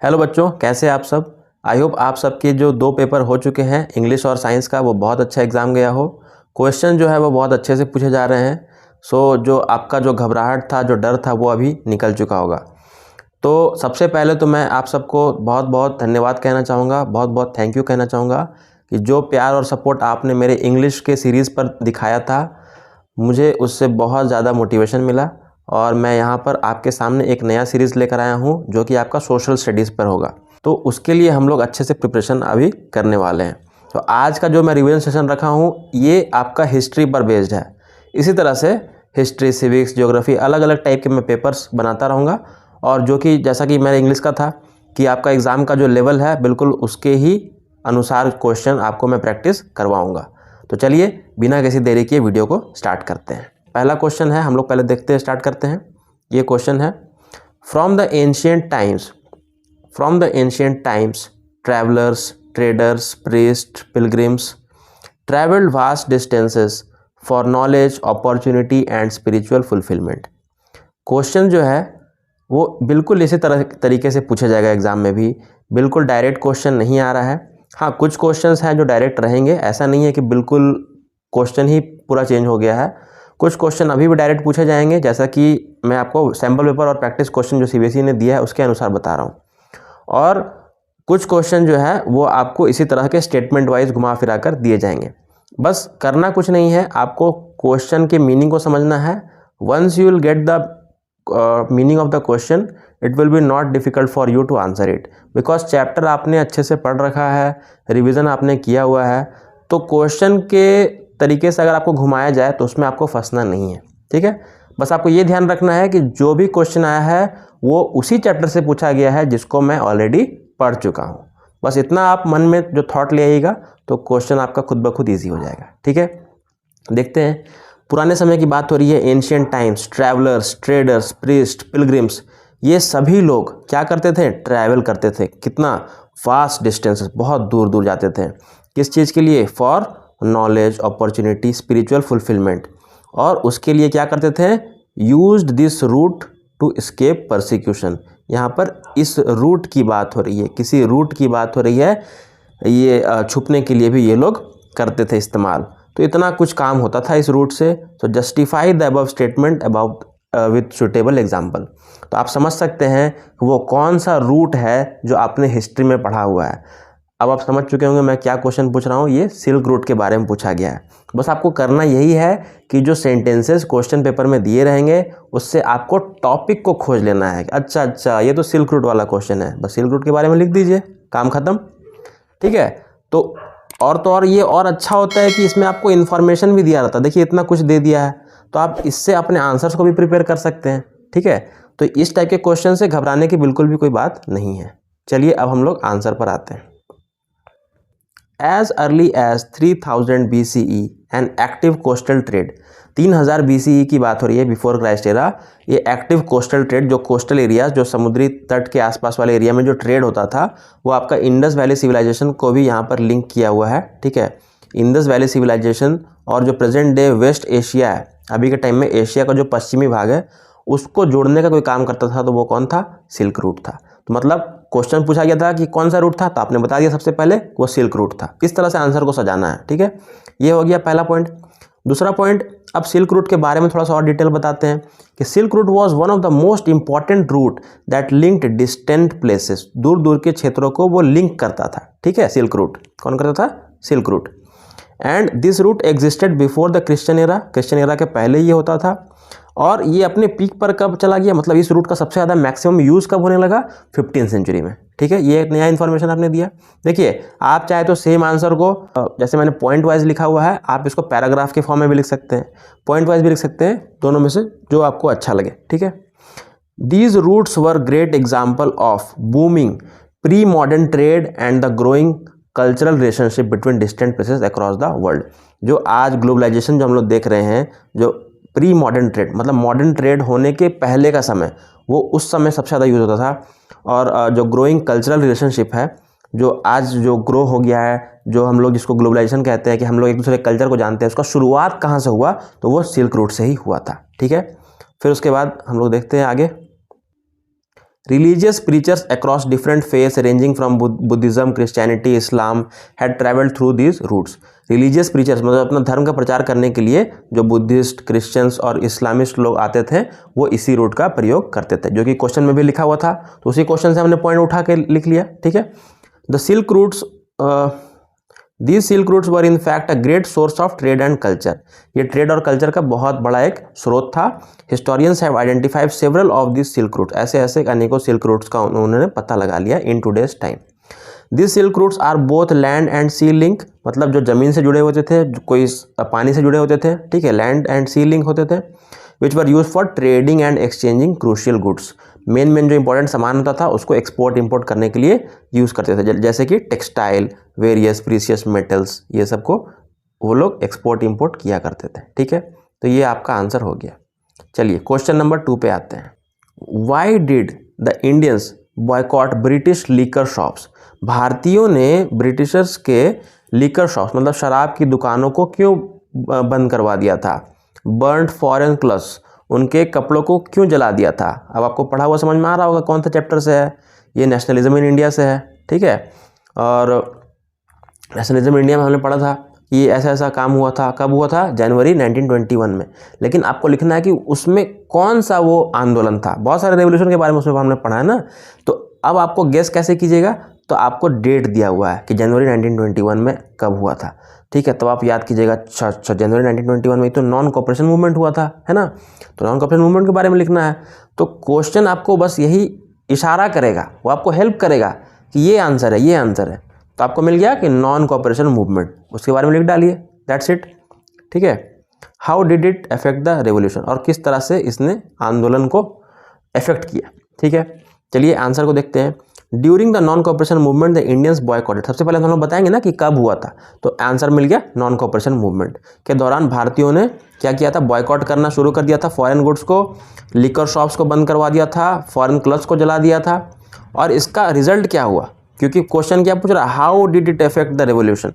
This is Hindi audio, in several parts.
हेलो बच्चों, कैसे हैं आप सब। आई होप आप सबके जो 2 पेपर हो चुके हैं इंग्लिश और साइंस का, वो बहुत अच्छा एग्ज़ाम गया हो। क्वेश्चन जो है वो बहुत अच्छे से पूछे जा रहे हैं। जो आपका जो घबराहट था, जो डर था, वो अभी निकल चुका होगा। तो सबसे पहले तो मैं आप सबको बहुत बहुत धन्यवाद कहना चाहूँगा, बहुत बहुत थैंक यू कहना चाहूँगा कि जो प्यार और सपोर्ट आपने मेरे इंग्लिश के सीरीज़ पर दिखाया था, मुझे उससे बहुत ज़्यादा मोटिवेशन मिला। और मैं यहाँ पर आपके सामने एक नया सीरीज़ लेकर आया हूँ जो कि आपका सोशल स्टडीज़ पर होगा। तो उसके लिए हम लोग अच्छे से प्रिपरेशन अभी करने वाले हैं। तो आज का जो मैं रिवीजन सेशन रखा हूँ ये आपका हिस्ट्री पर बेस्ड है। इसी तरह से हिस्ट्री, सिविक्स, ज्योग्राफी, अलग अलग टाइप के मैं पेपर्स बनाता रहूँगा। और जो कि जैसा कि मेरे इंग्लिश का था कि आपका एग्ज़ाम का जो लेवल है बिल्कुल उसके ही अनुसार क्वेश्चन आपको मैं प्रैक्टिस करवाऊँगा। तो चलिए बिना किसी देरी के वीडियो को स्टार्ट करते हैं। पहला क्वेश्चन है, हम लोग पहले देखते हैं, स्टार्ट करते हैं। ये क्वेश्चन है, from the ancient times travellers, traders, priest, pilgrims travelled vast distances for knowledge, opportunity and spiritual fulfilment. Question जो है वो बिल्कुल इसी तरीके से पूछा जाएगा एग्ज़ाम में भी। बिल्कुल डायरेक्ट क्वेश्चन नहीं आ रहा है। हाँ, कुछ क्वेश्चंस हैं जो डायरेक्ट रहेंगे, ऐसा नहीं है कि बिल्कुल क्वेश्चन ही पूरा चेंज हो गया है। कुछ क्वेश्चन अभी भी डायरेक्ट पूछे जाएंगे, जैसा कि मैं आपको सैम्पल पेपर और प्रैक्टिस क्वेश्चन जो सीबीएसई ने दिया है उसके अनुसार बता रहा हूँ। और कुछ क्वेश्चन जो है वो आपको इसी तरह के स्टेटमेंट वाइज घुमा फिरा कर दिए जाएंगे। बस करना कुछ नहीं है, आपको क्वेश्चन के मीनिंग को समझना है। Once you will get the meaning of the question, it will be not difficult for you to answer it, because chapter आपने अच्छे से पढ़ रखा है, रिविज़न आपने किया हुआ है। तो क्वेश्चन के तरीके से अगर आपको घुमाया जाए तो उसमें आपको फंसना नहीं है, ठीक है। बस आपको ये ध्यान रखना है कि जो भी क्वेश्चन आया है वो उसी चैप्टर से पूछा गया है जिसको मैं ऑलरेडी पढ़ चुका हूँ। बस इतना आप मन में जो थॉट ले आइएगा तो क्वेश्चन आपका खुद ब खुद ईजी हो जाएगा, ठीक है। देखते हैं, पुराने समय की बात हो रही है। Ancient times, travellers, traders, priest, pilgrims, ये सभी लोग क्या करते थे? ट्रैवल करते थे। कितना? फास्ट डिस्टेंसेस, बहुत दूर दूर जाते थे। किस चीज़ के लिए? For knowledge, opportunity, spiritual fulfilment. और उसके लिए क्या करते थे? Used this route to escape persecution. यहाँ पर इस रूट की बात हो रही है, किसी रूट की बात हो रही है। ये छुपने के लिए भी ये लोग करते थे इस्तेमाल। तो इतना कुछ काम होता था इस रूट से। तो justify the above statement about with suitable example. तो आप समझ सकते हैं वो कौन सा रूट है जो आपने हिस्ट्री में पढ़ा हुआ है। अब आप समझ चुके होंगे मैं क्या क्वेश्चन पूछ रहा हूँ। ये सिल्क रूट के बारे में पूछा गया है। बस आपको करना यही है कि जो सेंटेंसेस क्वेश्चन पेपर में दिए रहेंगे उससे आपको टॉपिक को खोज लेना है। अच्छा, ये तो सिल्क रूट वाला क्वेश्चन है, बस सिल्क रूट के बारे में लिख दीजिए, काम खत्म, ठीक है। तो और ये और अच्छा होता है कि इसमें आपको इन्फॉर्मेशन भी दिया रहता है। देखिए इतना कुछ दे दिया है तो आप इससे अपने आंसर्स को भी प्रिपेयर कर सकते हैं, ठीक है। तो इस टाइप के क्वेश्चन से घबराने की बिल्कुल भी कोई बात नहीं है। चलिए अब हम लोग आंसर पर आते हैं। As early as 3000 BCE an active coastal trade, 3000 BCE की बात हो रही है, बिफोर क्राइस्ट एरा। ये एक्टिव कोस्टल ट्रेड, जो कोस्टल एरियाज, जो समुद्री तट के आसपास वाले एरिया में जो ट्रेड होता था, वो आपका इंडस वैली सिविलाइजेशन को भी यहाँ पर लिंक किया हुआ है, ठीक है। इंडस वैली सिविलाइजेशन और जो प्रेजेंट डे वेस्ट एशिया है, अभी के टाइम में एशिया का जो पश्चिमी भाग है उसको जोड़ने का कोई काम करता था, तो वो कौन था? सिल्क रूट था। तो मतलब क्वेश्चन पूछा गया था कि कौन सा रूट था, तो आपने बता दिया सबसे पहले वो सिल्क रूट था। इस तरह से आंसर को सजाना है, ठीक है। ये हो गया पहला पॉइंट। दूसरा पॉइंट, अब सिल्क रूट के बारे में थोड़ा सा और डिटेल बताते हैं कि silk route was one of the most important route that linked distant places, दूर दूर के क्षेत्रों को वो लिंक करता था, ठीक है। सिल्क रूट कौन करता था? Silk route. And this route existed before the Christian era, Christian era के पहले ये होता था। और ये अपने पीक पर कब चला गया, मतलब इस रूट का सबसे ज़्यादा मैक्सिमम यूज़ कब होने लगा? 15th सेंचुरी में, ठीक है। ये एक नया इन्फॉर्मेशन आपने दिया। देखिए आप चाहे तो सेम आंसर को जैसे मैंने पॉइंट वाइज लिखा हुआ है, आप इसको पैराग्राफ के फॉर्म में भी लिख सकते हैं, पॉइंट वाइज भी लिख सकते हैं, दोनों में से जो आपको अच्छा लगे, ठीक है। These routes were great example of booming pre modern trade and the growing cultural relationship between distant places across the world. जो आज ग्लोबलाइजेशन जो हम लोग देख रहे हैं, जो प्री मॉडर्न ट्रेड मतलब मॉडर्न ट्रेड होने के पहले का समय, वो उस समय सबसे ज़्यादा यूज़ होता था। और जो ग्रोइंग कल्चरल रिलेशनशिप है, जो आज जो ग्रो हो गया है, जो हम लोग जिसको ग्लोबलाइजेशन कहते हैं कि हम लोग एक दूसरे के कल्चर को जानते हैं, उसका शुरुआत कहाँ से हुआ? तो वो सिल्क रूट से ही हुआ था, ठीक है। फिर उसके बाद हम लोग देखते हैं आगे। Religious preachers across different faiths ranging from Buddhism, Christianity, Islam had traveled through these routes. Religious preachers मतलब अपना धर्म का प्रचार करने के लिए जो बुद्धिस्ट, क्रिश्चियंस और इस्लामिस्ट लोग आते थे वो इसी रूट का प्रयोग करते थे, जो कि क्वेश्चन में भी लिखा हुआ था, तो उसी क्वेश्चन से हमने पॉइंट उठा के लिख लिया। ठीक है। The silk routes, These silk routes were in fact a great source of trade and culture. ये ट्रेड और कल्चर का बहुत बड़ा एक स्रोत था। Historians have identified several of these silk routes. ऐसे ऐसे अनेकों सिल्क रूट्स का उन्होंने पता लगा लिया in today's time. These silk routes are both land and sea link, मतलब जो जमीन से जुड़े होते थे, कोई पानी से जुड़े होते थे, ठीक है, लैंड एंड सी लिंक होते थे, which were used for trading and exchanging crucial goods. Main जो इंपॉर्टेंट सामान होता था उसको एक्सपोर्ट इंपोर्ट करने के लिए यूज़ करते थे, जैसे कि टेक्सटाइल, वेरियस प्रीशियस मेटल्स, ये सब को वो लोग एक्सपोर्ट इंपोर्ट किया करते थे। ठीक है, तो ये आपका आंसर हो गया। चलिए क्वेश्चन नंबर 2 पे आते हैं। Why did the Indians boycott British liquor shops? भारतीयों ने ब्रिटिशर्स के लीकर शॉप्स मतलब शराब की दुकानों को क्यों बंद करवा दिया था? बर्न्ड फॉरेन क्लॉथ्स, उनके कपड़ों को क्यों जला दिया था? अब आपको पढ़ा हुआ समझ में आ रहा होगा कौन सा चैप्टर से है, ये नेशनलिज्म इन इंडिया से है। ठीक है, और नेशनलिज्म इन इंडिया में हमने पढ़ा था कि ऐसा ऐसा काम हुआ था। कब हुआ था? जनवरी 1921 में। लेकिन आपको लिखना है कि उसमें कौन सा वो आंदोलन था। बहुत सारे रेवोल्यूशन के बारे में उसमें हमने पढ़ा है ना, तो अब आपको गेस कैसे कीजिएगा? तो आपको डेट दिया हुआ है कि जनवरी 1921 में कब हुआ था। ठीक है, तो आप याद कीजिएगा, अच्छा जनवरी 1921 में तो नॉन कोऑपरेशन मूवमेंट हुआ था, है ना, तो नॉन कोऑपरेशन मूवमेंट के बारे में लिखना है। तो क्वेश्चन आपको बस यही इशारा करेगा, वो आपको हेल्प करेगा कि ये आंसर है, ये आंसर है। तो आपको मिल गया कि नॉन कोऑपरेशन मूवमेंट, उसके बारे में लिख डालिए, दैट्स इट। ठीक है, how did it affect the revolution, और किस तरह से इसने आंदोलन को अफेक्ट किया। ठीक है, चलिए आंसर को देखते हैं। During the non cooperation movement the Indians boycotted, सबसे पहले हम लोग बताएंगे ना कि कब हुआ था, तो आंसर मिल गया नॉन कोऑपरेशन मूवमेंट के दौरान भारतीयों ने क्या किया था? बॉयकॉट करना शुरू कर दिया था फॉरेन गुड्स को, लिकर शॉप्स को बंद करवा दिया था, फॉरेन क्लब्स को जला दिया था। और इसका रिजल्ट क्या हुआ? क्योंकि क्वेश्चन क्या पूछ रहा है, how did it affect the revolution,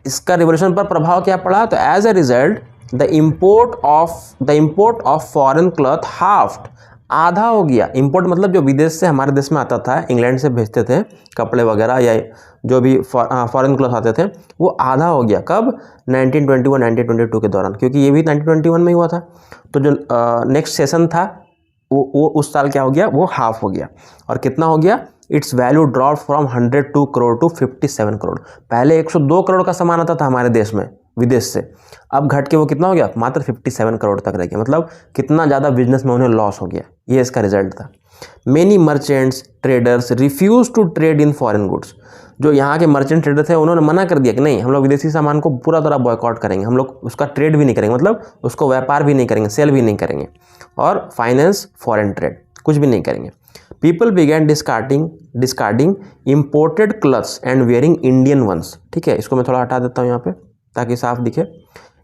इसका रेवोल्यूशन पर प्रभाव क्या पड़ा? तो as a result the import of foreign cloth halved, आधा हो गया। इंपोर्ट मतलब जो विदेश से हमारे देश में आता था, इंग्लैंड से भेजते थे कपड़े वगैरह या जो भी फॉरेन क्लॉथ आते थे, वो आधा हो गया। कब? 1921 1922 के दौरान, क्योंकि ये भी 1921 में ही हुआ था। तो जो नेक्स्ट सेशन था वो उस साल क्या हो गया? वो हाफ हो गया। और कितना हो गया? Its value drop from 102 crore to 57 crore. पहले 102 करोड़ का सामान आता था हमारे देश में विदेश से, अब घट के वो कितना हो गया? मात्र 57 करोड़ तक रह गया। मतलब कितना ज़्यादा बिजनेस में उन्हें लॉस हो गया, ये इसका रिजल्ट था। Many merchants traders refuse to trade in foreign goods, जो यहाँ के मर्चेंट ट्रेडर थे उन्होंने मना कर दिया कि नहीं, हम लोग विदेशी सामान को पूरा तरह बॉयकॉट करेंगे, हम लोग उसका ट्रेड भी नहीं करेंगे, मतलब उसको व्यापार भी नहीं करेंगे, सेल भी नहीं करेंगे, और फाइनेंस फॉरेन ट्रेड कुछ भी नहीं करेंगे। People began discarding imported clothes and wearing Indian ones. ठीक है, इसको मैं थोड़ा हटा देता हूँ यहाँ पे ताकि साफ दिखे।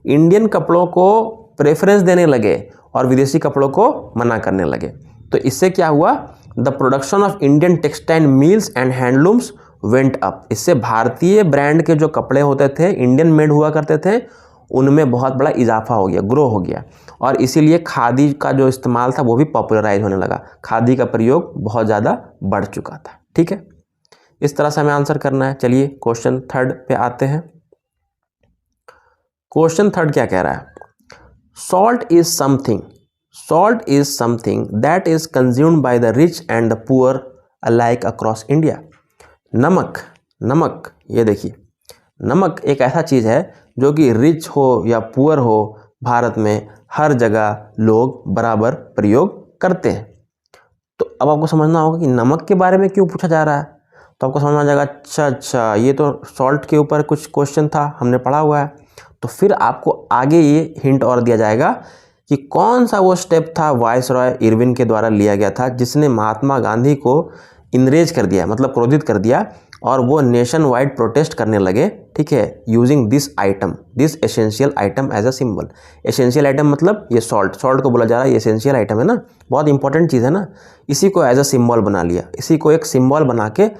इंडियन कपड़ों को प्रेफरेंस देने लगे और विदेशी कपड़ों को मना करने लगे। तो इससे क्या हुआ? The production of Indian textile mills and handlooms went up. इससे भारतीय ब्रांड के जो कपड़े होते थे, इंडियन मेड हुआ करते थे, उनमें बहुत बड़ा इजाफा हो गया, ग्रो हो गया। और इसीलिए खादी का जो इस्तेमाल था वो भी पॉपुलराइज होने लगा, खादी का प्रयोग बहुत ज़्यादा बढ़ चुका था। ठीक है, इस तरह से हमें आंसर करना है। चलिए क्वेश्चन 3 पे आते हैं। क्वेश्चन 3 क्या कह रहा है? Salt is something that is consumed by the rich and the poor alike across India. नमक, ये देखिए, नमक एक ऐसा चीज़ है जो कि रिच हो या पुअर हो, भारत में हर जगह लोग बराबर प्रयोग करते हैं। तो अब आपको समझना होगा कि नमक के बारे में क्यों पूछा जा रहा है। तो आपको समझ में आ जाएगा, अच्छा ये तो सॉल्ट के ऊपर कुछ क्वेश्चन था, हमने पढ़ा हुआ है। तो फिर आपको आगे ये हिंट और दिया जाएगा कि कौन सा वो स्टेप था वायसरॉय इरविन के द्वारा लिया गया था जिसने महात्मा गांधी को इनरेज कर दिया, मतलब क्रोधित कर दिया, और वो नेशन वाइड प्रोटेस्ट करने लगे। ठीक है, using this essential item as a symbol. Essential item मतलब ये सॉल्ट को बोला जा रहा है, ये एसेंशियल आइटम है ना, बहुत इंपॉर्टेंट चीज़ है ना, इसी को एज अ सिंबल बना लिया। इसी को एक सिंबल बना के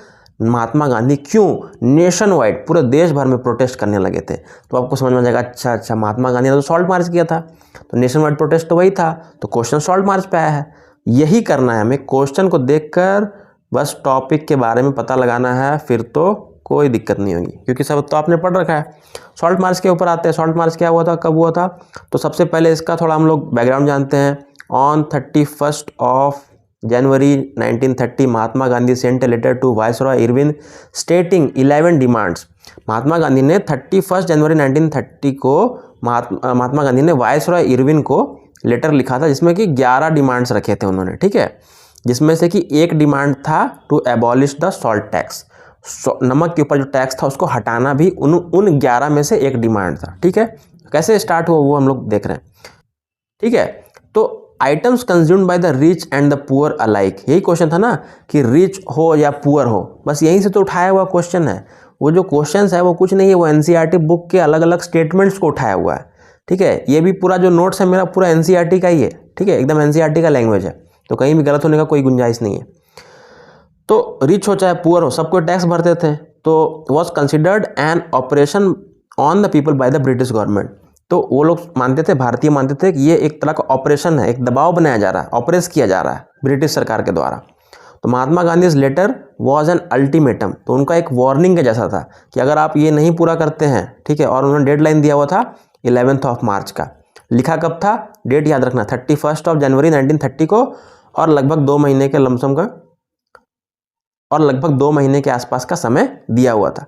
महात्मा गांधी क्यों नेशन वाइड पूरे देश भर में प्रोटेस्ट करने लगे थे। तो आपको समझ में आ जाएगा, अच्छा महात्मा गांधी ने तो सॉल्ट मार्च किया था, तो नेशन वाइड प्रोटेस्ट तो वही था, तो क्वेश्चन सॉल्ट मार्च पे आया है। यही करना है हमें, क्वेश्चन को देखकर बस टॉपिक के बारे में पता लगाना है, फिर तो कोई दिक्कत नहीं होगी, क्योंकि सब तो आपने पढ़ रखा है। सॉल्ट मार्च के ऊपर आते हैं। सॉल्ट मार्च क्या हुआ था, कब हुआ था? तो सबसे पहले इसका थोड़ा हम लोग बैकग्राउंड जानते हैं। On 31 January 1930 Mahatma Gandhi sent a letter to viceroy Irwin stating 11 demands. Mahatma Gandhi ने 31 जनवरी 1930 को महात्मा गांधी ने वायसरॉय इरविन को लेटर लिखा था, जिसमें कि 11 डिमांड्स रखे थे उन्होंने, ठीक है। जिसमें से कि एक डिमांड था to abolish the salt tax, नमक के ऊपर जो टैक्स था उसको हटाना भी उन 11 में से एक डिमांड था, ठीक है। कैसे स्टार्ट हुआ वो हम लोग देख रहे हैं, ठीक है। तो items consumed by the rich and the poor alike, यही क्वेश्चन था ना कि रिच हो या पुअर हो, बस यहीं से तो उठाया हुआ क्वेश्चन है। वो जो क्वेश्चन है वो कुछ नहीं है, वो एनसीईआरटी बुक के अलग अलग स्टेटमेंट्स को उठाया हुआ है, ठीक है। ये भी पूरा जो नोट्स है मेरा पूरा एनसीईआरटी का ही है, ठीक है, एकदम एनसीईआरटी का लैंग्वेज है, तो कहीं भी गलत होने का कोई गुंजाइश नहीं है। तो रिच हो चाहे पुअर हो सबको टैक्स भरते थे। तो was considered an operation on the people by the British government. तो वो लोग मानते थे, भारतीय मानते थे कि ये एक तरह का ऑपरेशन है, एक दबाव बनाया जा रहा है, ऑपरेस किया जा रहा है ब्रिटिश सरकार के द्वारा। तो Mahatma Gandhi letter was an ultimatum, तो उनका एक वार्निंग के जैसा था कि अगर आप ये नहीं पूरा करते हैं, ठीक है। और उन्होंने डेडलाइन दिया हुआ था 11 मार्च का। लिखा कब था, डेट याद रखना, 31 जनवरी 1930 को, और लगभग 2 महीने के लमसम का, और लगभग 2 महीने के आसपास का समय दिया हुआ था।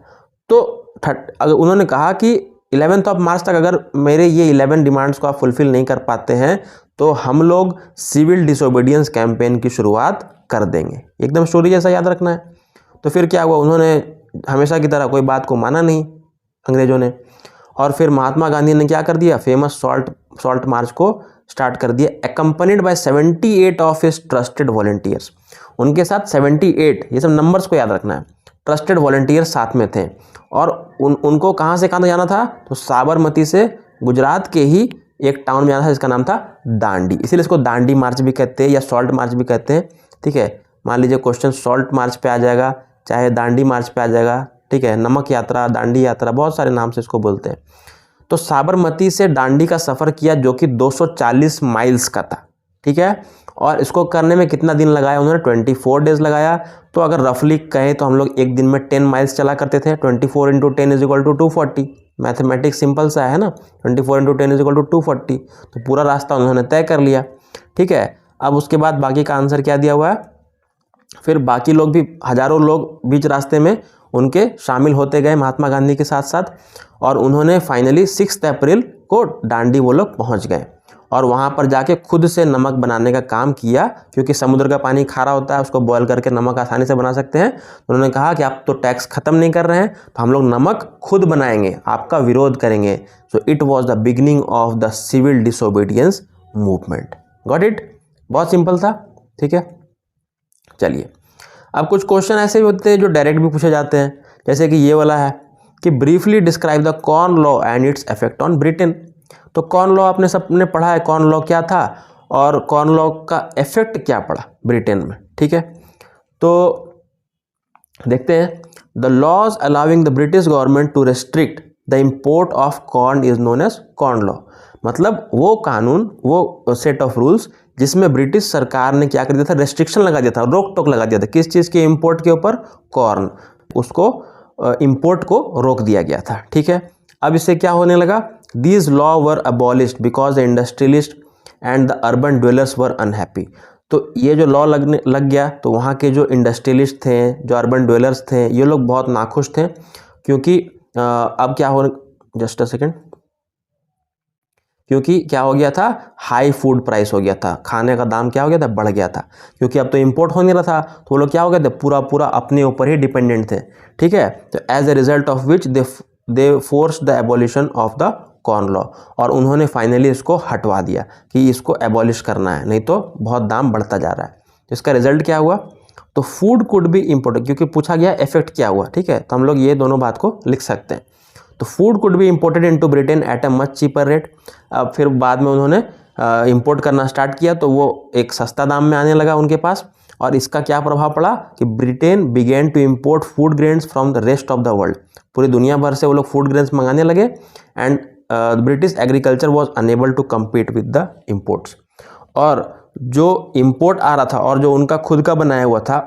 तो अगर उन्होंने कहा कि 11 मार्च तक अगर मेरे ये 11 डिमांड्स को आप फुलफिल नहीं कर पाते हैं तो हम लोग सिविल डिसोबीडियंस कैंपेन की शुरुआत कर देंगे, एकदम स्टोरी जैसा याद रखना है। तो फिर क्या हुआ, उन्होंने हमेशा की तरह कोई बात को माना नहीं अंग्रेजों ने, और फिर महात्मा गांधी ने क्या कर दिया, फेमस सॉल्ट मार्च को स्टार्ट कर दिया, accompanied by 78 of his trusted volunteers. उनके साथ 78, ये सब नंबर्स को याद रखना है, ट्रस्टेड वॉलंटियर्स साथ में थे। और उनको कहाँ से कहाँ जाना था, तो साबरमती से गुजरात के ही एक टाउन में जाना था जिसका नाम था दांडी, इसीलिए इसको दांडी मार्च भी कहते हैं या सॉल्ट मार्च भी कहते हैं, ठीक है। मान लीजिए क्वेश्चन सॉल्ट मार्च पे आ जाएगा, चाहे दांडी मार्च पे आ जाएगा, ठीक है। नमक यात्रा, दांडी यात्रा, बहुत सारे नाम से इसको बोलते हैं। तो साबरमती से दांडी का सफ़र किया जो कि 240 माइल्स का था, ठीक है। और इसको करने में कितना दिन लगाया उन्होंने, 24 डेज लगाया। तो अगर रफली कहें तो हम लोग एक दिन में 10 माइल्स चला करते थे, 24 × 10 = 240। मैथमेटिक्स सिंपल सा है ना, 24 × 10 = 240। तो पूरा रास्ता उन्होंने तय कर लिया, ठीक है। अब उसके बाद बाकी का आंसर क्या दिया हुआ है, फिर बाकी लोग भी, हज़ारों लोग बीच रास्ते में उनके शामिल होते गए महात्मा गांधी के साथ साथ, और उन्होंने फाइनली 6 अप्रैल को दांडी वो लोग पहुँच गए और वहाँ पर जाके खुद से नमक बनाने का काम किया, क्योंकि समुद्र का पानी खारा होता है, उसको बॉयल करके नमक आसानी से बना सकते हैं। तो उन्होंने कहा कि आप तो टैक्स ख़त्म नहीं कर रहे हैं, तो हम लोग नमक खुद बनाएंगे, आपका विरोध करेंगे। So it was the beginning of the civil disobedience movement. Got it, बहुत सिंपल था, ठीक है। चलिए, अब कुछ क्वेश्चन ऐसे भी होते हैं जो डायरेक्ट भी पूछे जाते हैं, जैसे कि ये वाला है कि briefly describe the corn law and its effect on Britain. तो कॉर्न लॉ आपने सबने पढ़ा है, कॉर्न लॉ क्या था और कॉर्न लॉ का इफेक्ट क्या पड़ा ब्रिटेन में, ठीक है। तो देखते हैं, the laws allowing the British government to restrict the import of corn is known as corn law. मतलब वो कानून, वो सेट ऑफ रूल्स जिसमें ब्रिटिश सरकार ने क्या कर दिया था, रेस्ट्रिक्शन लगा दिया था, रोक टोक लगा दिया था, किस चीज़ के, इम्पोर्ट के ऊपर, कॉर्न, उसको इम्पोर्ट को रोक दिया गया था, ठीक है। अब इससे क्या होने लगा, these law were abolished because the industrialist and the urban dwellers were unhappy. तो ये जो लॉ लग गया तो वहाँ के जो इंडस्ट्रियलिस्ट थे, जो अर्बन ड्वेलर्स थे, ये लोग बहुत नाखुश थे, क्योंकि अब क्या हो, जस्ट अ सेकेंड, क्योंकि क्या हो गया था, हाई फूड प्राइस हो गया था, खाने का दाम क्या हो गया था, बढ़ गया था, क्योंकि अब तो इंपोर्ट हो नहीं रहा था, तो वो लोग क्या हो गए थे, पूरा अपने ऊपर ही डिपेंडेंट थे, ठीक है। तो as a result of which they force the abolition of the corn law, और उन्होंने फाइनली इसको हटवा दिया कि इसको एबॉलिश करना है, नहीं तो बहुत दाम बढ़ता जा रहा है। तो इसका रिजल्ट क्या हुआ, तो फूड कुड बी इम्पोर्टेड, क्योंकि पूछा गया इफेक्ट क्या हुआ, ठीक है। तो हम लोग ये दोनों बात को लिख सकते हैं। तो food could be imported into Britain at a much cheaper rate. अब फिर बाद में उन्होंने इंपोर्ट करना स्टार्ट किया तो वो एक सस्ता दाम में आने लगा उनके पास, और इसका क्या प्रभाव पड़ा कि Britain began to import food grains from the rest of the world. पूरी दुनिया भर से वो लोग फूड ग्रेन्स मंगाने लगे, and British agriculture was unable to compete with the imports. और जो इंपोर्ट आ रहा था और जो उनका खुद का बनाया हुआ था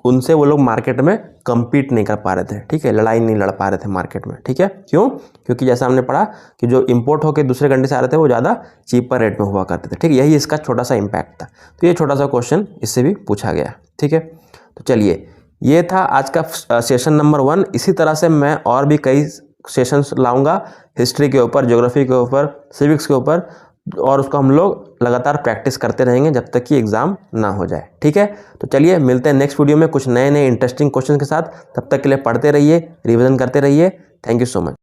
उनसे वो लोग मार्केट में compete नहीं कर पा रहे थे, ठीक है, लड़ाई नहीं लड़ पा रहे थे मार्केट में, ठीक है। क्यों? क्योंकि जैसा हमने पढ़ा कि जो इंपोर्ट होकर दूसरे कंट्री से आ रहे थे वो ज़्यादा चीपर रेट में हुआ करते थे, ठीक है। यही इसका छोटा सा इम्पैक्ट था। तो ये छोटा सा क्वेश्चन इससे भी पूछा गया, ठीक है। तो चलिए, ये था आज का सेशन नंबर 1। इसी तरह से मैं और भी कई सेशंस लाऊंगा हिस्ट्री के ऊपर, ज्योग्राफी के ऊपर, सिविक्स के ऊपर, और उसको हम लोग लगातार प्रैक्टिस करते रहेंगे जब तक कि एग्ज़ाम ना हो जाए, ठीक है। तो चलिए मिलते हैं नेक्स्ट वीडियो में कुछ नए नए इंटरेस्टिंग क्वेश्चन के साथ। तब तक के लिए पढ़ते रहिए, रिवीजन करते रहिए। Thank you so much.